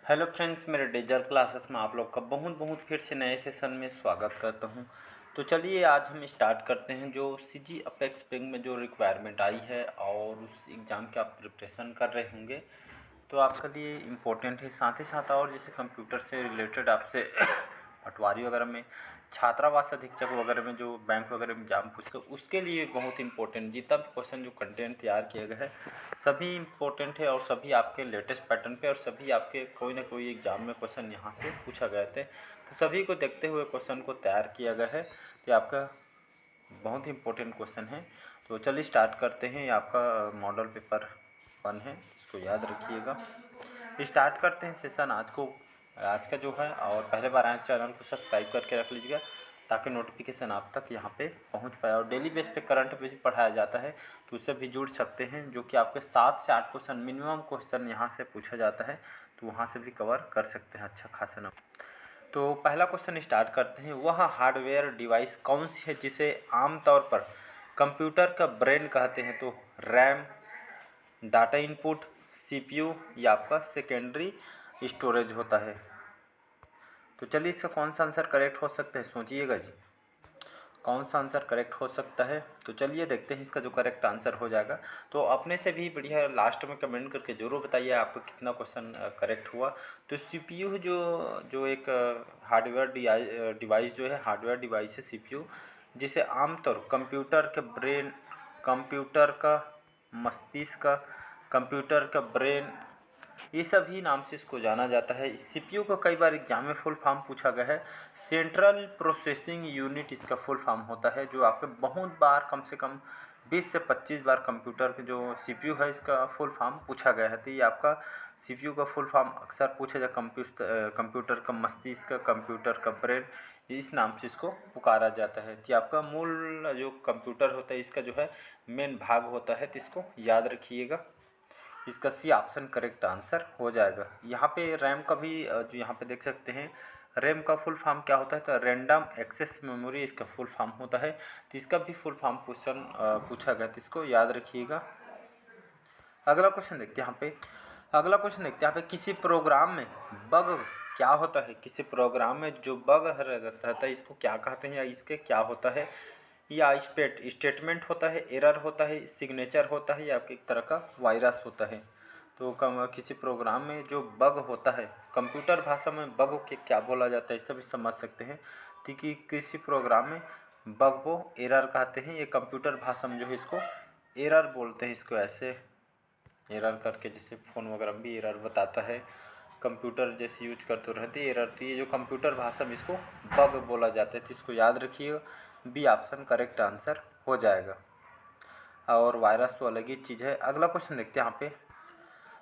Hello friends, मेरे डेजर classes में आप लोग का बहुत बहुत फिर से नए सेशन में स्वागत करता हूं। तो चलिए आज हम स्टार्ट करते हैं। जो सीजी अपेक्स बैंक में जो रिक्वायरमेंट आई है और उस एग्ज़ाम के आप प्रिपरेशन कर रहे होंगे तो आपके लिए इम्पोर्टेंट है। साथ ही साथ और जैसे कंप्यूटर से रिलेटेड आपसे पटवारी वगैरह में, छात्रावास अधीक्षक वगैरह में जो बैंक वगैरह में एग्जाम पूछते हैं उसके लिए बहुत इंपॉर्टेंट जितना भी क्वेश्चन जो कंटेंट तैयार किया गया है सभी इंपॉर्टेंट है और सभी आपके लेटेस्ट पैटर्न पे और सभी आपके कोई ना कोई एग्जाम में क्वेश्चन यहाँ से पूछा गए थे। तो सभी को देखते हुए क्वेश्चन को तैयार किया गया है। तो आपका बहुत ही इंपॉर्टेंट क्वेश्चन है। तो चलिए स्टार्ट करते हैं। ये आपका मॉडल पेपर 1 है, इसको याद रखिएगा। स्टार्ट करते हैं सेशन आज का जो है। और पहले बार आए चैनल को सब्सक्राइब करके रख लीजिएगा ताकि नोटिफिकेशन आप तक यहाँ पे पहुँच पाए। और डेली बेस पे करंट भी पढ़ाया जाता है तो उससे भी जुड़ सकते हैं, जो कि आपके 7 से 8 क्वेश्चन मिनिमम क्वेश्चन यहाँ से पूछा जाता है तो वहाँ से भी कवर कर सकते हैं अच्छा खासा नंबर। तो पहला क्वेश्चन स्टार्ट करते हैं। वह हार्डवेयर डिवाइस कौन सी है जिसे आमतौर पर कंप्यूटर का ब्रेन कहते हैं? तो रैम, डाटा इनपुट, सीपीयू या आपका सेकेंडरी स्टोरेज होता है। तो चलिए इसका कौन सा आंसर करेक्ट हो सकता है, सोचिएगा जी, कौन सा आंसर करेक्ट हो सकता है। तो चलिए देखते हैं इसका जो करेक्ट आंसर हो जाएगा। तो अपने से भी बढ़िया लास्ट में कमेंट करके ज़रूर बताइए आपको कितना क्वेश्चन करेक्ट हुआ। तो सीपीयू जो जो एक हार्डवेयर डिवाइस जो है, हार्डवेयर डिवाइस है सीपीयू, जिसे आमतौर कंप्यूटर के ब्रेन, कंप्यूटर का मस्तिष्क, कंप्यूटर का ब्रेन, ये सभी नाम से इसको जाना जाता है। सीपीयू का कई बार एग्जाम में फुल फॉर्म पूछा गया है। सेंट्रल प्रोसेसिंग यूनिट इसका फुल फॉर्म होता है, जो आपके बहुत बार कम से कम 20 से 25 बार कंप्यूटर के जो सीपीयू है इसका फुल फॉर्म पूछा गया है। तो ये आपका सीपीयू का फुल फॉर्म अक्सर पूछा जाए, कंप्यूटर का मस्तिष्क, कंप्यूटर का ब्रेन, इस नाम से इसको पुकारा जाता है। तो आपका मूल जो कंप्यूटर होता है इसका जो है मेन भाग होता है, तो इसको याद रखिएगा। इसका सी ऑप्शन करेक्ट आंसर हो जाएगा। यहाँ पे रैम का भी जो यहाँ पे देख सकते हैं, रैम का फुल फॉर्म क्या होता है? तो रैंडम एक्सेस मेमोरी इसका फुल फॉर्म होता है। तो इसका भी फुल फॉर्म क्वेश्चन पूछा गया, तो इसको याद रखिएगा। अगला क्वेश्चन देखते हैं यहाँ पे। अगला क्वेश्चन देखते हैं यहाँ पे, किसी प्रोग्राम में बग क्या होता है? किसी प्रोग्राम में जो बग रहता है इसको क्या कहते हैं या इसके क्या होता है? या स्टेटमेंट होता है, एरर होता है, सिग्नेचर होता है या आपके एक तरह का वायरस होता है? तो किसी प्रोग्राम में जो बग होता है, कंप्यूटर भाषा में बग के क्या बोला जाता है, इससे भी समझ सकते हैं। तो कि किसी प्रोग्राम में बग को एरर कहते हैं। ये कंप्यूटर भाषा में जो है इसको एरर बोलते हैं। इसको ऐसे एरर करके, जैसे फ़ोन वगैरह में भी एरर बताता है, कंप्यूटर जैसे यूज करते रहते एरर। तो ये जो कंप्यूटर भाषा में इसको बग बोला जाता है, तो इसको याद रखिएगा। बी ऑप्शन करेक्ट आंसर हो जाएगा। और वायरस तो अलग ही चीज़ है। अगला क्वेश्चन देखते हैं यहाँ पे।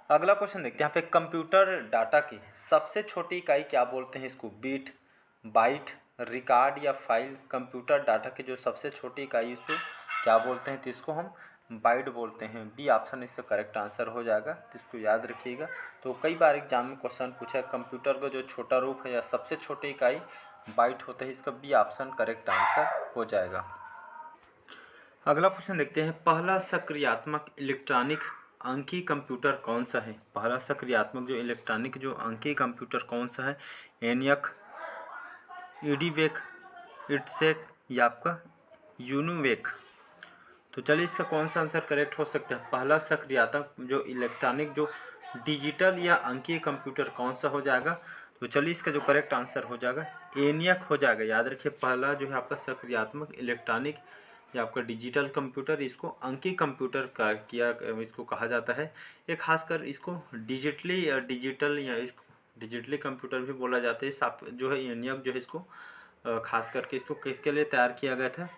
अगला क्वेश्चन देखते हैं यहाँ पे, कंप्यूटर डाटा की सबसे छोटी इकाई क्या बोलते हैं? इसको बीट, बाइट, रिकॉर्ड या फाइल? कंप्यूटर डाटा की जो सबसे छोटी इकाई इसको क्या बोलते हैं? तो इसको हम बाइट बोलते हैं। बी ऑप्शन इसका करेक्ट आंसर हो जाएगा, तो इसको याद रखिएगा। तो कई बार एग्जाम में क्वेश्चन पूछा है, कंप्यूटर का जो छोटा रूप है या सबसे छोटी इकाई बाइट होता है। इसका बी ऑप्शन करेक्ट आंसर हो जाएगा। अगला क्वेश्चन देखते हैं, पहला सक्रियात्मक इलेक्ट्रॉनिक अंकीय कंप्यूटर कौन सा है? पहला सक्रियात्मक जो इलेक्ट्रॉनिक जो अंकीय कंप्यूटर कौन सा है? एनियक, ईडीवेक, इट्सेक या आपका यूनिवेक? तो चलिए इसका कौन सा आंसर करेक्ट हो सकता है? पहला सक्रियात्मक जो इलेक्ट्रॉनिक जो डिजिटल या अंकीय कंप्यूटर कौन सा हो जाएगा? तो चलिए इसका जो करेक्ट आंसर हो जाएगा एनियक हो जाएगा। याद रखिए, पहला जो है आपका सक्रियात्मक इलेक्ट्रॉनिक या आपका डिजिटल कंप्यूटर, इसको अंकीय कंप्यूटर का किया इसको कहा जाता है। ये खासकर इसको डिजिटल या डिजिटली कंप्यूटर भी बोला जाता है। जो है एनियक जो है इसको खास करके इसको किसके लिए तैयार किया गया था?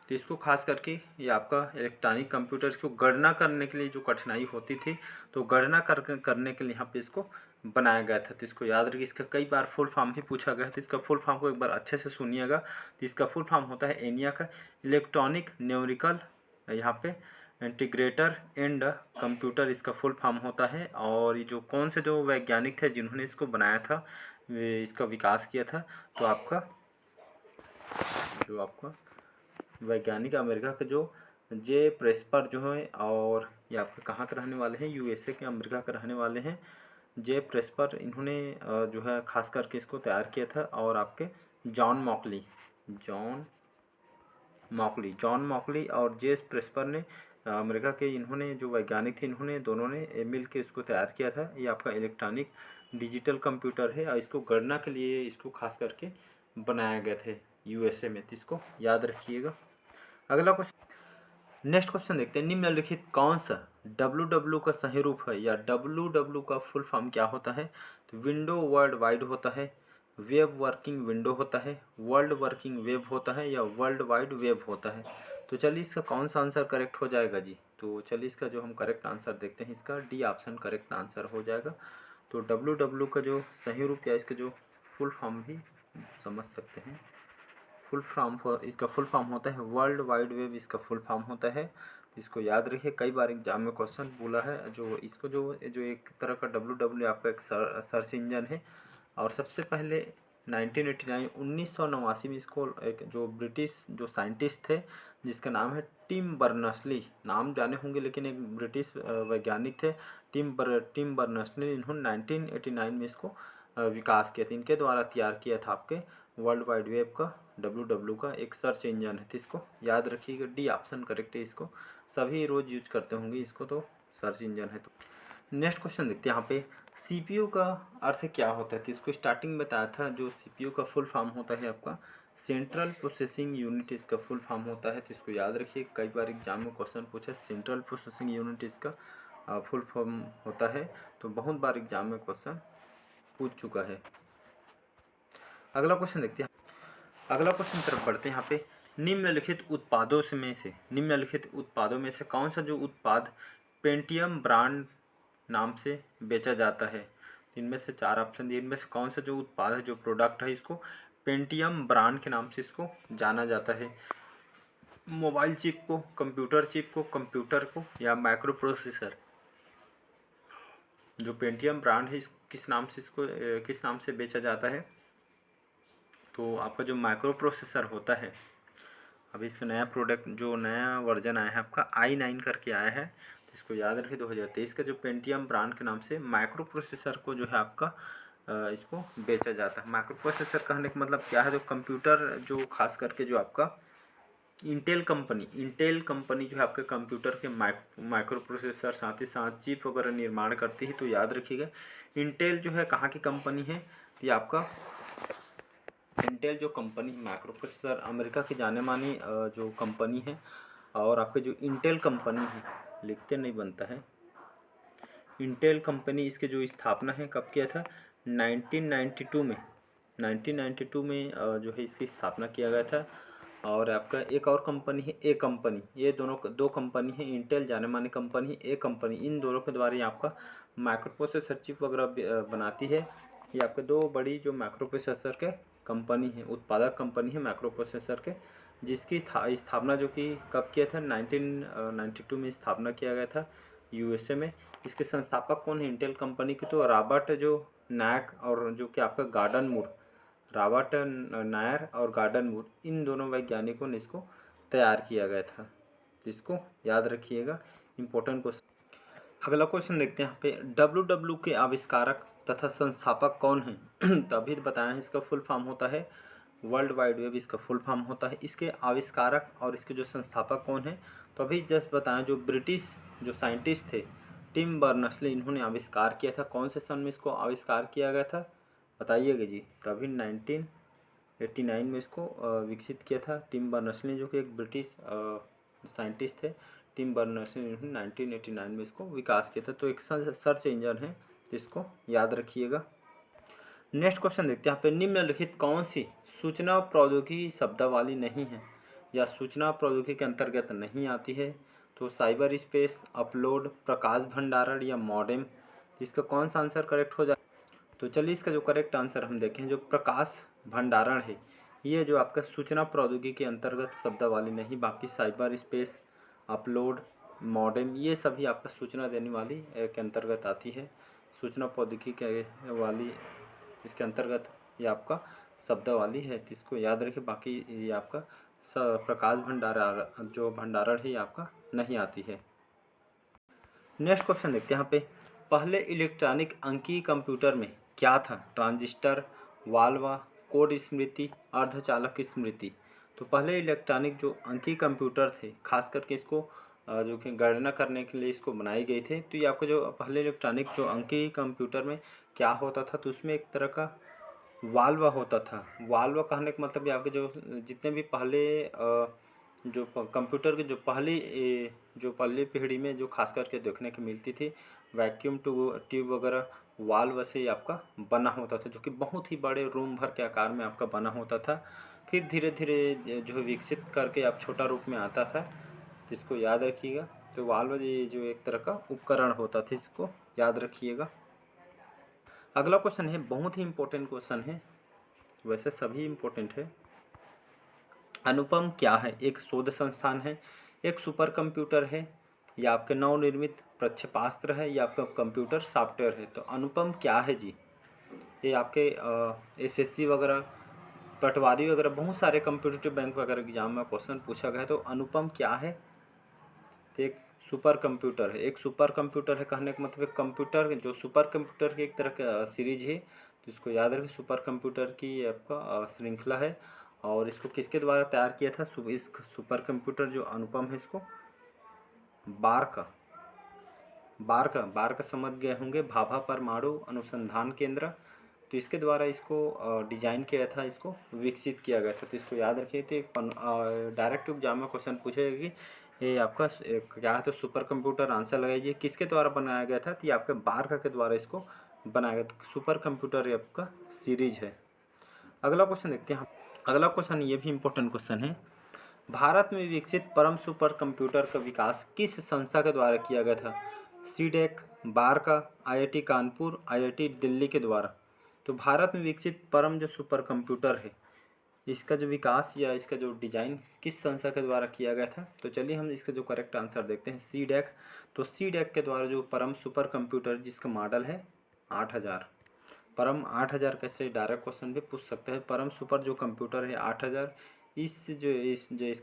तो इसको खास करके ये आपका इलेक्ट्रॉनिक कंप्यूटर को गणना करने के लिए जो कठिनाई होती थी, तो गणना करने के लिए यहाँ पे इसको बनाया गया था। तो इसको याद रखिए। इसका कई बार फुल फॉर्म भी पूछा गया था, इसका फुल फॉर्म को एक बार अच्छे से सुनिएगा। तो इसका फुल फॉर्म होता है एनियक, इलेक्ट्रॉनिक न्यूमेरिकल, यहाँ पे इंटीग्रेटर एंड कंप्यूटर इसका फुल फॉर्म होता है। और ये जो कौन से जो वैज्ञानिक थे जिन्होंने इसको बनाया था, इसका विकास किया था, तो आपका वैज्ञानिक अमेरिका के जो जे प्रेस्पर जो है, और ये आपके कहाँ के रहने वाले हैं? यूएसए के, अमेरिका के रहने वाले हैं। जे प्रेस्पर इन्होंने जो है खास करके इसको तैयार किया था। और आपके जॉन मॉकली और जे प्रेस्पर ने अमेरिका के इन्होंने जो वैज्ञानिक थे, इन्होंने दोनों ने मिल के इसको तैयार किया था। ये आपका इलेक्ट्रॉनिक डिजिटल कंप्यूटर है और इसको गणना के लिए इसको खास करके बनाया गया थे यूएसए में। तो इसको याद रखिएगा। अगला क्वेश्चन, नेक्स्ट क्वेश्चन देखते हैं। निम्नलिखित कौन सा डब्ल्यू का सही रूप है, या डब्ल्यू का फुल फॉर्म क्या होता है? तो विंडो वर्ल्ड वाइड होता है, वेब वर्किंग विंडो होता है, वर्ल्ड वर्किंग वेब होता है, या वर्ल्ड वाइड वेब होता है? तो चलिए इसका कौन सा आंसर करेक्ट हो जाएगा जी? तो चलिए इसका जो हम करेक्ट आंसर देखते हैं, इसका डी ऑप्शन करेक्ट आंसर हो जाएगा। तो डब्ल्यू का जो सही रूप या इसका जो फुल फॉर्म भी समझ सकते हैं, इसका फुल फॉर्म होता है वर्ल्ड वाइड वेब, इसका फुल फॉर्म होता है। इसको याद रखिए, कई बार एग्जाम में क्वेश्चन बोला है। जो इसको जो एक तरह का डब्ल्यू आपका एक सर्च इंजन है। और सबसे पहले 1989 में इसको एक जो ब्रिटिश जो साइंटिस्ट थे जिसका नाम है टिम बर्नर्स-ली, नाम जाने होंगे लेकिन एक ब्रिटिश वैज्ञानिक थे टिम बर्नर्स-ली, इन्होंने 1989 में इसको विकास किया था। इनके द्वारा तैयार किया था आपके वर्ल्ड वाइड वेब का डब्ल्यू का एक सर्च इंजन है। तो इसको याद रखिएगा, डी ऑप्शन करेक्ट है। इसको सभी रोज़ यूज करते होंगे इसको, तो सर्च इंजन है। तो नेक्स्ट क्वेश्चन देखते हैं। यहाँ पे सीपीयू का अर्थ क्या होता है? तो इसको स्टार्टिंग में बताया था। जो सीपीयू का फुल फॉर्म होता है आपका सेंट्रल प्रोसेसिंग यूनिट, इसका फुल फॉर्म होता है। तो इसको याद रखिए, कई बार एग्जाम में क्वेश्चन पूछा सेंट्रल प्रोसेसिंग यूनिट इसका फुल फॉर्म होता है। तो बहुत बार एग्जाम में क्वेश्चन पूछ चुका है। अगला क्वेश्चन देखते हैं। अगला क्वेश्चन तरफ बढ़ते हैं। यहाँ पे निम्नलिखित उत्पादों में से कौन सा जो उत्पाद पेंटियम ब्रांड नाम से बेचा जाता है? इनमें से 4 ऑप्शन दिए, इनमें से कौन सा जो उत्पाद है, जो प्रोडक्ट है, इसको पेंटियम ब्रांड के नाम से इसको जाना जाता है? मोबाइल चिप को, कंप्यूटर को, या माइक्रो प्रोसेसर? जो पेंटियम ब्रांड है किस नाम से बेचा जाता है? तो आपका जो माइक्रो प्रोसेसर होता है, अभी इसका नया वर्जन आया है आपका i9 करके आया है। तो इसको याद रखिए, 2023 का जो पेंटियम ब्रांड के नाम से माइक्रो प्रोसेसर को जो है आपका इसको बेचा जाता है। माइक्रो प्रोसेसर कहने का मतलब क्या है? जो कंप्यूटर जो खास करके जो आपका इंटेल कंपनी जो है आपके कंप्यूटर के माइक्रो प्रोसेसर साथ ही साथ चिप वगैरह निर्माण करती है। तो याद रखिएगा, इंटेल जो है कहाँ की कंपनी है? ये आपका इंटेल जो कंपनी माइक्रो प्रोसेसर अमेरिका की जाने मानी जो कंपनी है। और आपके जो इंटेल कंपनी है, लिखते नहीं बनता है, इंटेल कंपनी, इसके जो स्थापना है कब किया था? 1992 में जो है इसकी स्थापना किया गया था। और आपका एक और कंपनी है ए कंपनी, ये दो कंपनी है, इंटेल जाने मानी कंपनी, ए कंपनी, इन दोनों के द्वारा ये आपका माइक्रो प्रोसेसर चिप वगैरह बनाती है। ये आपके दो बड़ी जो माइक्रो प्रोसेसर के कंपनी है, उत्पादक कंपनी है माइक्रो प्रोसेसर के, जिसकी स्थापना जो कि कब किया था? 1992 में स्थापना किया गया था यूएसए में। इसके संस्थापक कौन है इंटेल कंपनी के? तो रॉबर्ट जो नायक और जो कि आपका गार्डन मूर, रॉबर्ट नायर और गार्डन मूर, इन दोनों वैज्ञानिकों ने इसको तैयार किया गया था। इसको याद रखिएगा, इम्पोर्टेंट क्वेश्चन। अगला क्वेश्चन देखते हैं। यहाँ पे डब्ल्यू के आविष्कारक तथा संस्थापक कौन हैं? तो अभी बताया, इसका फुल फॉर्म होता है वर्ल्ड वाइड वेब, इसका फुल फॉर्म होता है। इसके आविष्कारक और इसके जो संस्थापक कौन हैं? तो अभी जस्ट बताया, जो ब्रिटिश जो साइंटिस्ट थे टिम बर्नर्स-ली, इन्होंने आविष्कार किया था। कौन से सन में इसको आविष्कार किया गया था बताइएगा जी? तो अभी 1989 में इसको विकसित किया था टिम बर्नर्स-ली, जो कि एक ब्रिटिश साइंटिस्ट थे। टिम बर्नर्स-ली ने 1989 में इसको विकास किया था। तो एक सर्च इंजन है, इसको याद रखिएगा। नेक्स्ट क्वेश्चन देखते हैं। यहाँ पे निम्नलिखित कौन सी सूचना प्रौद्योगिकी शब्दावली नहीं है, या सूचना प्रौद्योगिकी के अंतर्गत नहीं आती है? तो साइबर स्पेस, अपलोड, प्रकाश भंडारण, या मॉडेम? इसका कौन सा आंसर करेक्ट हो जाए? तो चलिए इसका जो करेक्ट आंसर हम देखें, जो प्रकाश भंडारण है, ये जो आपका सूचना प्रौद्योगिकी के अंतर्गत शब्दावली नहीं, बाकी साइबर स्पेस, अपलोड, मॉडेम, ये सभी आपका सूचना देने वाली के अंतर्गत आती है। सूचना प्रौद्योगिकी के वाली इसके अंतर्गत ये आपका शब्दावली है। तो इसको याद रखें। बाकी ये आपका प्रकाश भंडारण है, ये आपका नहीं आती है। नेक्स्ट क्वेश्चन देखते हैं। यहाँ पे पहले इलेक्ट्रॉनिक अंकीय कंप्यूटर में क्या था? ट्रांजिस्टर, वाल्व, कोड स्मृति, अर्धचालक स्मृति। तो पहले इलेक्ट्रॉनिक जो अंकीय कंप्यूटर थे, खास करके इसको जो कि गणना करने के लिए इसको बनाए गए थे। तो ये आपको जो पहले इलेक्ट्रॉनिक जो अंकीय कंप्यूटर में क्या होता था, तो उसमें एक तरह का वाल्व होता था। वाल्व कहने का मतलब ये आपके जो जितने भी पहले जो कंप्यूटर के जो पहली पीढ़ी में जो खास करके देखने को मिलती थी, वैक्यूम ट्यूब वगैरह वाल्व से आपका बना होता था, जो कि बहुत ही बड़े रूम भर के आकार में आपका बना होता था। फिर धीरे धीरे जो विकसित करके आप छोटा रूप में आता था, जिसको याद रखिएगा। तो वाल्व ये जो एक तरह का उपकरण होता था, इसको याद रखिएगा। अगला क्वेश्चन है, बहुत ही इम्पोर्टेंट क्वेश्चन है, वैसे सभी इम्पोर्टेंट है। अनुपम क्या है? एक शोध संस्थान है, एक सुपर कंप्यूटर है, या आपके नवनिर्मित प्रक्षेपास्त्र है, या आपका कंप्यूटर सॉफ्टवेयर है। तो अनुपम क्या है जी? ये आपके एसएससी वगैरह, पटवारी वगैरह, बहुत सारे कम्पिटिटिव बैंक वगैरह एग्जाम में क्वेश्चन पूछा गया है। तो अनुपम क्या है? तो एक सुपर कंप्यूटर है। एक सुपर कंप्यूटर है कहने का मतलब कंप्यूटर जो सुपर कंप्यूटर की एक तरह का सीरीज है, तो इसको याद रखें। सुपर कंप्यूटर की आपका श्रृंखला है। और इसको किसके द्वारा तैयार किया था? इस सुपर कंप्यूटर जो अनुपम है, इसको बार का समझ गए होंगे, भाभा परमाणु अनुसंधान केंद्र। तो इसके द्वारा इसको डिजाइन किया था, इसको विकसित किया गया था। तो इसको याद रखिए। तो डायरेक्ट एग्जाम में क्वेश्चन पूछेगा कि ये आपका क्या है? तो सुपर कंप्यूटर आंसर लगाइए, किसके द्वारा बनाया गया था? तो ये आपके बार्क के द्वारा इसको बनाया गया। तो सुपर कंप्यूटर ये आपका सीरीज है। अगला क्वेश्चन देखते हैं। अगला क्वेश्चन ये भी इम्पोर्टेंट क्वेश्चन है। भारत में विकसित परम सुपर कंप्यूटर का विकास किस संस्था के द्वारा किया गया था? सीडेक, बारका, आईआईटी कानपुर, आईआईटी दिल्ली के द्वारा। तो भारत में विकसित परम जो सुपर कंप्यूटर है, इसका जो विकास या इसका जो डिजाइन किस संस्था के द्वारा किया गया था? तो चलिए हम इसका जो करेक्ट आंसर देखते हैं, सीडेक। तो सीडेक के द्वारा जो परम सुपर कंप्यूटर जिसका मॉडल है 8000, परम 8000 कैसे डायरेक्ट क्वेश्चन भी पूछ सकते हैं। परम सुपर जो कंप्यूटर है 8000, इसका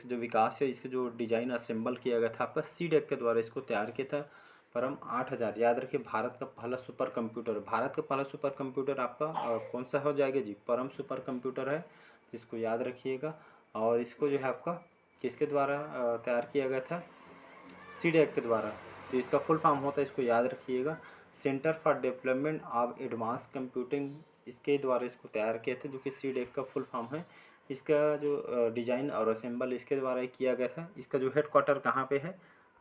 जो विकास है, इसका जो डिजाइन असेंबल किया गया था आपका सीडेक के द्वारा, इसको तैयार किया था। परम 8000 याद रखिए, भारत का पहला सुपर कंप्यूटर। भारत का पहला सुपर कंप्यूटर आपका कौन सा हो जाएगा जी? परम सुपर कंप्यूटर है, इसको याद रखिएगा। और इसको जो है आपका किसके द्वारा तैयार किया गया था? सीडेक के द्वारा। तो इसका फुल फॉर्म होता है, इसको याद रखिएगा, centre for development of advance computing. इसके द्वारा इसको तैयार किया था, जो कि सीडेक का फुल फॉर्म है। इसका जो डिज़ाइन और असेंबल इसके द्वारा ही किया गया था। इसका जो हेड क्वार्टर कहाँ पे है?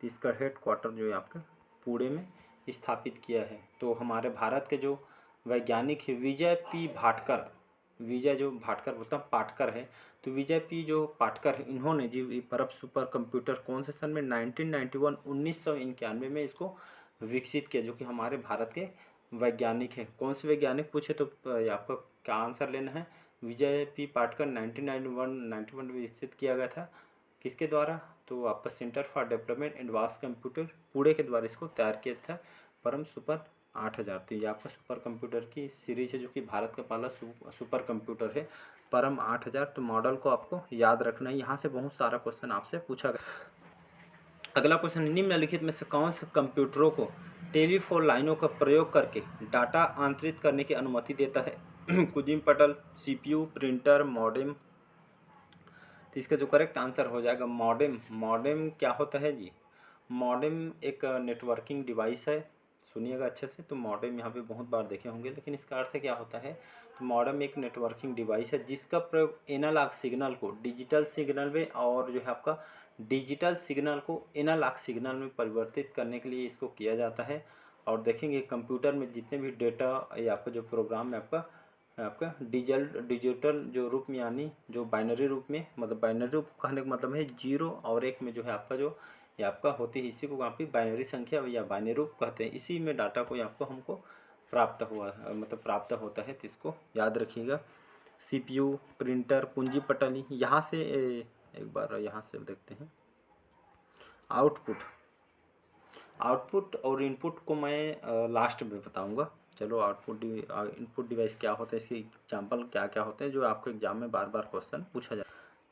तो इसका हेड क्वार्टर जो है आपका पुणे में स्थापित किया है। तो हमारे भारत के जो वैज्ञानिक है विजय पी भाटकर, विजय जो भाटकर बोलता हूँ पाटकर है, तो विजय पी जो पाटकर है, इन्होंने जी परम सुपर कंप्यूटर कौन से सन में? 1991 1991 में इसको विकसित किया, जो कि हमारे भारत के वैज्ञानिक हैं। कौन से वैज्ञानिक पूछे तो आपको क्या आंसर लेना है? विजय पी पाटकर 1991 में विकसित किया गया था। किसके द्वारा? तो आपका centre for development advance computer Pune के द्वारा इसको तैयार किया था, परम सुपर 8000। तो ये आपका सुपर कंप्यूटर की सीरीज है, जो कि भारत का पहला सुपर कंप्यूटर है, परम 8000। तो मॉडल को आपको याद रखना है, यहाँ से बहुत सारा क्वेश्चन आपसे पूछा गया। अगला क्वेश्चन, निम्नलिखित में से कौन से कंप्यूटरों को टेलीफोन लाइनों का प्रयोग करके डाटा आंतरित करने की अनुमति देता है? कुजिम पटल, सीपीयू, प्रिंटर, मॉडेम। तो इसका जो करेक्ट आंसर हो जाएगा मॉडेम। मॉडेम क्या होता है जी? मॉडेम एक नेटवर्किंग डिवाइस है, सुनिएगा अच्छे से। तो मॉडेम यहाँ पे बहुत बार देखे होंगे, लेकिन इसका अर्थ क्या होता है? तो मॉडेम एक नेटवर्किंग डिवाइस है जिसका प्रयोग एनालॉग सिग्नल को डिजिटल सिग्नल में, और जो है आपका डिजिटल सिग्नल को एनालॉग सिग्नल में परिवर्तित करने के लिए इसको किया जाता है। और देखेंगे कंप्यूटर में जितने भी डेटा या आपका जो प्रोग्राम है आपका डिजिटल जो रूप में, यानी जो बाइनरी रूप में, मतलब बाइनरी रूप कहने का मतलब है 0 और 1 में जो है आपका जो ये आपका होती है, इसी को आप बाइनरी संख्या या बाइनरी रूप कहते हैं। इसी में डाटा को आपको हमको प्राप्त प्राप्त होता है, तो इसको याद रखिएगा। सीपीयू, प्रिंटर, कुंजी पटल। यहाँ से एक बार यहाँ से देखते हैं आउटपुट और इनपुट को मैं लास्ट में बताऊंगा। चलो इनपुट डिवाइस क्या होता है, इसके एग्जाम्पल क्या क्या होते हैं, जो आपको एग्जाम में बार बार क्वेश्चन पूछा जाए।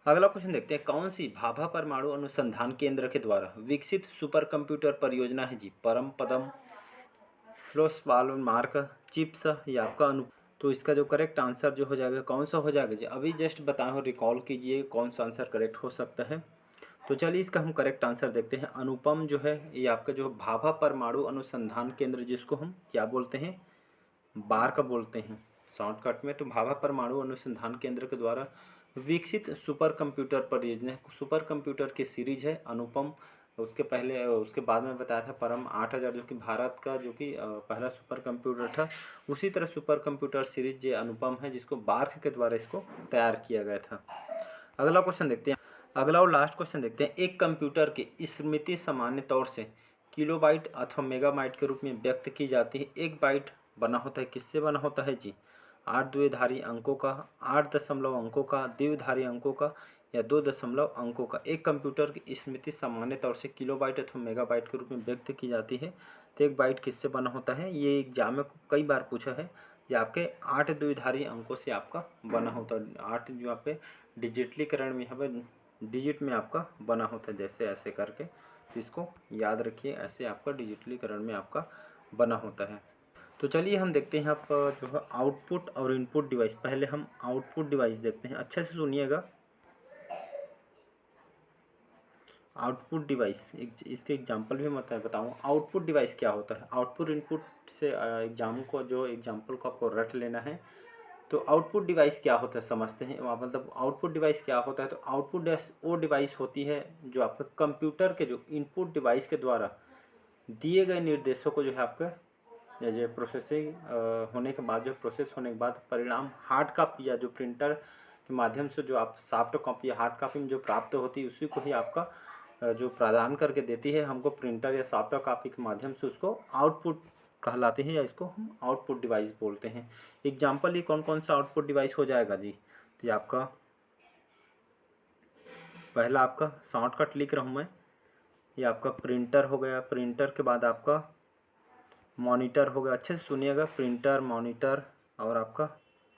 अगला क्वेश्चन देखते हैं, कौन सी भाभा परमाणु अनुसंधान केंद्र के द्वारा विकसित सुपर कंप्यूटर परियोजना है जी? परम पदम, फ्लोस वाल्व मार्क चिप्स या आपका तो इसका जो करेक्ट आंसर जो हो जाएगा कौन सा हो जाएगा जी? अभी जस्ट बताया हूँ, रिकॉल कीजिए कौन सा आंसर करेक्ट हो सकता है। तो चलिए इसका हम करेक्ट आंसर देखते हैं। अनुपम जो है ये आपका जो भाभा परमाणु अनुसंधान केंद्र, जिसको हम क्या बोलते हैं, बार्क बोलते हैं शॉर्टकट में। तो भाभा परमाणु अनुसंधान केंद्र के द्वारा विकसित सुपर कंप्यूटर परियोजना, सुपर कंप्यूटर की सीरीज है अनुपम। उसके पहले उसके बाद में बताया था परम 8000, जो कि भारत का जो कि पहला सुपर कंप्यूटर था। उसी तरह सुपर कंप्यूटर सीरीज जो अनुपम है, जिसको बार्क के द्वारा इसको तैयार किया गया था। अगला क्वेश्चन देखते हैं। अगला और लास्ट क्वेश्चन देखते हैं। एक कंप्यूटर की स्मृति सामान्य तौर से किलोबाइट अथवा मेगाबाइट के रूप में व्यक्त की जाती है। एक बाइट बना होता है किससे बना होता है जी? 8 द्विधारी अंकों का, 8 दशमलव अंकों का, द्विधारी अंकों का या 2 दशमलव अंकों का। एक कंप्यूटर की स्मृति सामान्य तौर से किलोबाइट अथवा मेगाबाइट के रूप में व्यक्त की जाती है। तो एक बाइट किससे बना होता है? ये एग्जाम में कई बार पूछा है। ये आपके 8 द्विधारी अंकों से आपका बना होता है। 8 जो आप डिजिटलीकरण में यहाँ पे डिजिट में आपका बना होता है, जैसे ऐसे करके। इसको याद रखिए, ऐसे आपका डिजिटलीकरण में आपका बना होता है। तो चलिए हम देखते हैं यहाँ पर जो है आउटपुट और इनपुट डिवाइस। पहले हम आउटपुट डिवाइस देखते हैं, अच्छे से सुनिएगा। आउटपुट डिवाइस इसके एग्जांपल भी मैं बताऊँ। आउटपुट डिवाइस क्या होता है? आउटपुट इनपुट से एग्जाम्पल को आपको रट लेना है। तो आउटपुट डिवाइस क्या होता है समझते हैं। मतलब आउटपुट डिवाइस क्या होता है? तो आउटपुट डिवाइस वो डिवाइस होती है जो आपके कंप्यूटर के जो इनपुट डिवाइस के द्वारा दिए गए निर्देशों को जो है आपका जैसे प्रोसेसिंग होने के बाद, जो प्रोसेस होने के बाद परिणाम हार्ड कॉपी या जो प्रिंटर के माध्यम से जो आप सॉफ्ट कॉपी या हार्ड कॉपी में जो प्राप्त होती है, उसी को ही आपका जो प्रदान करके देती है हमको प्रिंटर या सॉफ्ट कॉपी के माध्यम से, उसको आउटपुट कहलाते हैं या इसको हम आउटपुट डिवाइस बोलते हैं। एग्जाम्पल ये कौन कौन सा आउटपुट डिवाइस हो जाएगा जी? तो ये आपका पहला आपका शॉर्टकट लिख रहा हूँ मैं। ये आपका प्रिंटर हो गया, प्रिंटर के बाद आपका मॉनिटर हो गया, अच्छे से सुनिएगा, प्रिंटर, मॉनिटर, और आपका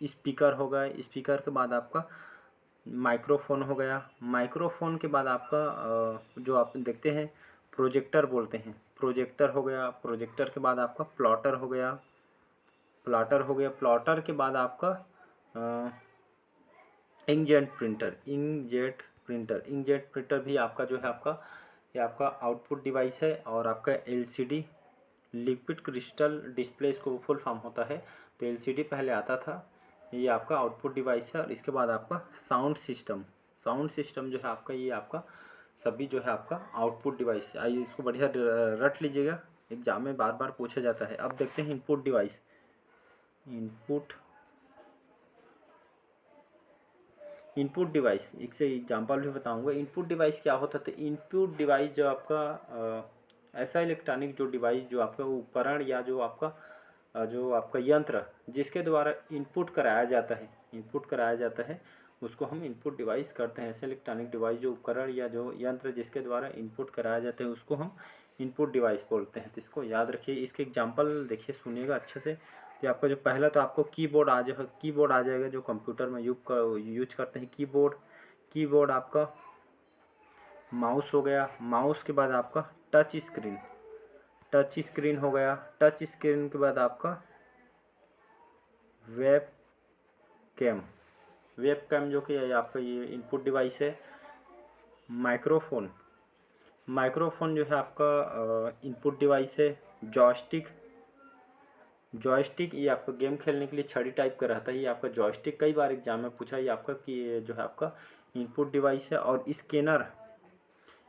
स्पीकर हो गया। स्पीकर के बाद आपका माइक्रोफोन हो गया। माइक्रोफोन के बाद आपका जो आप देखते हैं प्रोजेक्टर बोलते हैं, प्रोजेक्टर हो गया। प्रोजेक्टर के बाद आपका प्लॉटर हो गया, प्लॉटर हो गया। प्लॉटर के बाद आपका inkjet printer, inkjet printer. Inkjet printer भी आपका जो है आपका ये आपका आउटपुट डिवाइस है। और आपका एलसीडी, लिक्विड क्रिस्टल डिस्प्ले इसको फुल फॉर्म होता है। तो एलसीडी पहले आता था, ये आपका आउटपुट डिवाइस है। और इसके बाद आपका साउंड सिस्टम, साउंड सिस्टम जो है आपका ये आपका सभी जो है आपका आउटपुट डिवाइस है। आइए इसको बढ़िया रट लीजिएगा, एग्जाम में बार बार पूछा जाता है। अब देखते हैं इनपुट डिवाइस। इनपुट डिवाइस इससे एग्जांपल भी बताऊंगा। इनपुट डिवाइस क्या होता है? तो इनपुट डिवाइस जो आपका ऐसा इलेक्ट्रॉनिक जो डिवाइस जो आपका उपकरण या जो आपका यंत्र जिसके द्वारा इनपुट कराया जाता है, उसको हम इनपुट डिवाइस करते हैं। ऐसे इलेक्ट्रॉनिक डिवाइस जो उपकरण या जो यंत्र जिसके द्वारा इनपुट कराया जाता है, उसको हम इनपुट डिवाइस बोलते हैं। तो इसको याद रखिए। इसके एग्जांपल देखिए, सुनिएगा अच्छे से। कि आपका जो पहला तो आपको कीबोर्ड आ जाएगा जो कंप्यूटर में यूज करते हैं। कीबोर्ड आपका माउस हो गया। माउस के बाद आपका टच स्क्रीन हो गया। टच स्क्रीन के बाद आपका वेब कैम जो कि आपका ये इनपुट डिवाइस है। माइक्रोफोन जो है आपका इनपुट डिवाइस है। जॉयस्टिक ये आपका गेम खेलने के लिए छड़ी टाइप का रहता है, ये आपका जॉयस्टिक कई बार एग्जाम में पूछा है। ये आपका कि जो है आपका इनपुट डिवाइस है। और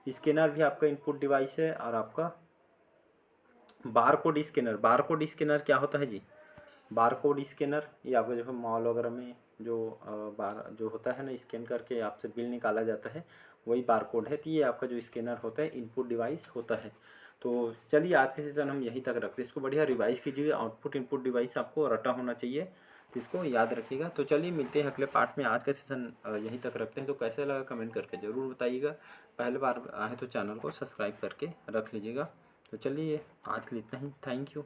स्कैनर भी आपका इनपुट डिवाइस है। और आपका बारकोड स्कैनर क्या होता है जी? बारकोड स्कैनर ये आपका जो है मॉल वगैरह में जो होता है ना, स्कैन करके आपसे बिल निकाला जाता है, वही बारकोड है। तो ये आपका जो स्कैनर होता है इनपुट डिवाइस होता है। तो चलिए आज के सेशन हम यहीं तक रखते हैं। इसको बढ़िया रिवाइज कीजिएगा। आउटपुट इनपुट डिवाइस आपको रटा होना चाहिए, तो इसको याद रखिएगा। तो चलिए मिलते हैं अगले पार्ट में। आज का सेशन यहीं तक रखते हैं। तो कैसे लगा कमेंट करके ज़रूर बताइएगा। पहले बार आए तो चैनल को सब्सक्राइब करके रख लीजिएगा। तो चलिए आज के लिए इतना ही। Thank you.